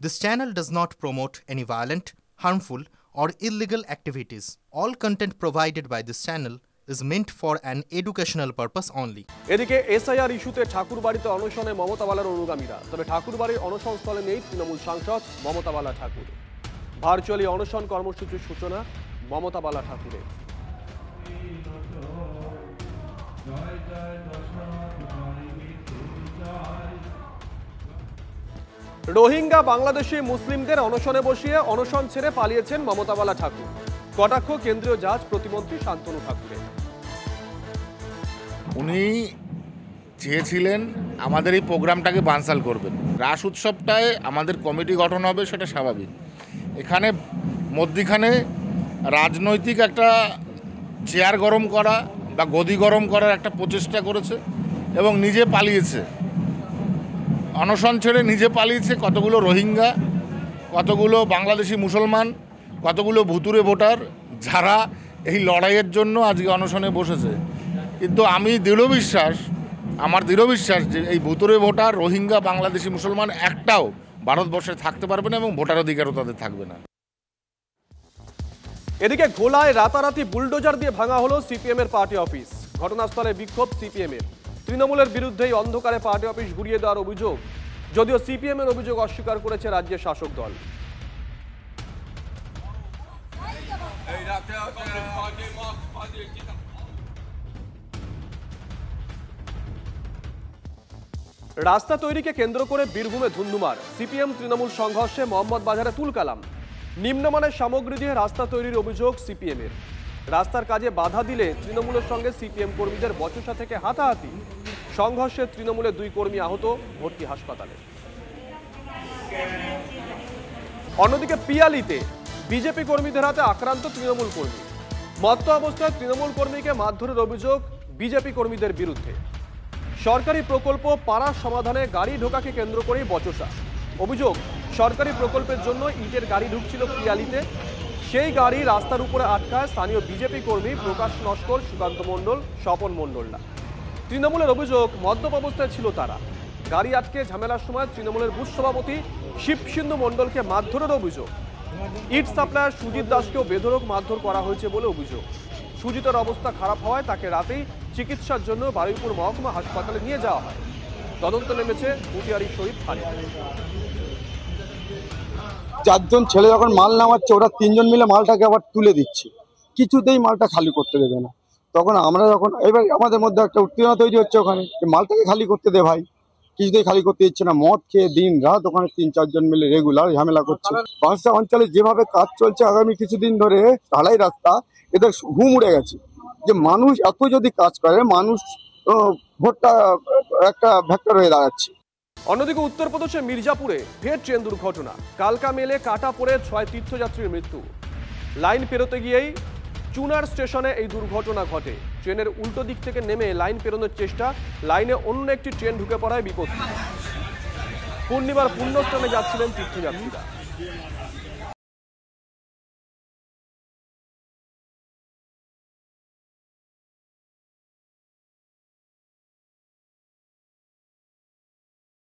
This channel does not promote any violent, harmful, or illegal activities. All content provided by this channel is meant for an educational purpose only. এদিকে SIR ইস্যুতে ঠাকুরবাড়িতে অনশনে মমতা বালার অনুগামীরা। তবে ঠাকুরবাড়ির অনশন স্থলে নেই তৃণমূল সাংসদ মমতা বালা ঠাকুর। ভার্চুয়ালি অনশন কর্মসূচির সূচনা মমতা বালা ঠাকুরের। রোহিঙ্গা বাংলাদেশি মুসলিমদের অনশনে বসিয়ে অনশন ছেড়ে পালিয়েছেন মমতা বালা ঠাকুর। কটাক্ষ কেন্দ্রীয় জাজ প্রতিমন্ত্রী শান্তনু ঠাকুরের। উনি চেয়েছিলেন আমাদের এই প্রোগ্রামটাকে বানচাল করবেন। রাস উৎসবটায় আমাদের কমিটি গঠন হবে, সেটা স্বাভাবিক। এখানে মধ্যিখানে রাজনৈতিক একটা চেয়ার গরম করা বা গদি গরম করার একটা প্রচেষ্টা করেছে এবং নিজে পালিয়েছে, অনশন ছেড়ে নিজে পালিয়েছে। কতগুলো রোহিঙ্গা, কতগুলো বাংলাদেশি মুসলমান, কতগুলো ভুতুরে ভোটার যারা এই লড়াইয়ের জন্য আজকে অনশনে বসেছে। কিন্তু আমার দৃঢ় বিশ্বাস যে এই ভুতুরে ভোটার, রোহিঙ্গা, বাংলাদেশি মুসলমান একটাও ভারতবর্ষে থাকতে পারবে না এবং ভোটার অধিকারও তাদের থাকবে না। এদিকে ঘোলায় রাতারাতি বুলডোজার দিয়ে ভাঙা হলো সিপিএম এর পার্টি অফিস। ঘটনাস্থলে বিক্ষোভ সিপিএম এর। তৃণমূলের বিরুদ্ধেই অন্ধকারে পার্টি অফিস ঘুরিয়ে দেওয়ার অভিযোগ, যদিও সিপিএম এর অভিযোগ অস্বীকার করেছে রাজ্যের শাসক দল। রাস্তা তৈরিকে কেন্দ্র করে বীরভূমে ধুন্ধুমার। সিপিএম তৃণমূল সংঘর্ষে মোহাম্মদ বাজারে তুলকালাম। নিম্নমানের সামগ্রী দিয়ে রাস্তা তৈরির অভিযোগ সিপিএম এর। রাস্তার কাজে বাধা দিলে তৃণমূলের সঙ্গে সিপিএম কর্মীদের বচসা থেকে হাতাহাতি। সংঘর্ষে তৃণমূলের 2 কর্মী আহত, ভর্তি হাসপাতালে। অন্যদিকে পিয়ালিতে বিজেপি কর্মীদের হাতে আক্রান্ত তৃণমূল কর্মী। মত্ত অবস্থায় তৃণমূল কর্মীকে মারধরের অভিযোগ বিজেপি কর্মীদের বিরুদ্ধে। সরকারি প্রকল্প পাড়ার সমাধানে গাড়ি ঢোকাকে কেন্দ্র করেই বচসা। অভিযোগ, সরকারি প্রকল্পের জন্য ইটের গাড়ি ঢুকছিল পিয়ালিতে। সেই গাড়ি রাস্তার উপরে আটকায় স্থানীয় বিজেপি কর্মী প্রকাশ নস্কর, সুকান্ত মণ্ডল, স্বপন মণ্ডলরা। তৃণমূলের অভিযোগ, মদ্যপ অবস্থায় ছিল তারা। গাড়ি আটকে ঝামেলার সময় তৃণমূলের বুথ সভাপতি শিবসিন্ধু মণ্ডলকে মারধরের অভিযোগ। ইট সাপ্লায়ার সুজিত দাসকেও বেধড়ক মারধর করা হয়েছে বলে অভিযোগ। সুজিতের অবস্থা খারাপ হওয়ায় তাকে রাতেই চিকিৎসার জন্য বারুইপুর মহকুমা হাসপাতালে নিয়ে যাওয়া হয়। তদন্ত নেমেছে মুটিয়ারি শরীফ থানা। 4 জন ছেলে যখন মাল নামাচ্ছে, ওরা 3 জন মিলে মালটাকে আবার তুলে দিচ্ছে, কিছুতেই মালটা খালি করতে দেবে না। তখন আমরা এবার আমাদের মধ্যে একটা উত্তেজনা তৈরি হচ্ছে, ওখানে মালটাকে খালি করতে দে ভাই, কিছুতেই খালি করতে দিচ্ছে না। মদ খেয়ে দিন রাত ওখানে 3-4 জন মিলে রেগুলার ঝামেলা করছে। বাঁশা অঞ্চলে যেভাবে কাজ চলছে আগামী কিছুদিন ধরে, ঢালাই রাস্তা, এদের ঘুম উড়ে গেছে যে মানুষ এত যদি কাজ করে, মানুষ ভোটটা একটা ভেক্টর হয়ে দাঁড়াচ্ছে। অন্যদিকে উত্তরপ্রদেশের মির্জাপুরে ফের ট্রেন দুর্ঘটনা। কালকা মেলে কাটা পড়ে 6 তীর্থযাত্রীর মৃত্যু। লাইন পেরোতে গিয়েই চুনার স্টেশনে এই দুর্ঘটনা ঘটে। ট্রেনের উল্টো দিক থেকে নেমে লাইন পেরোনোর চেষ্টা, লাইনে অন্য একটি ট্রেন ঢুকে পড়ায় বিপত্তি। পূর্ণিমার পুণ্যস্থানে যাচ্ছিলেন তীর্থযাত্রীরা।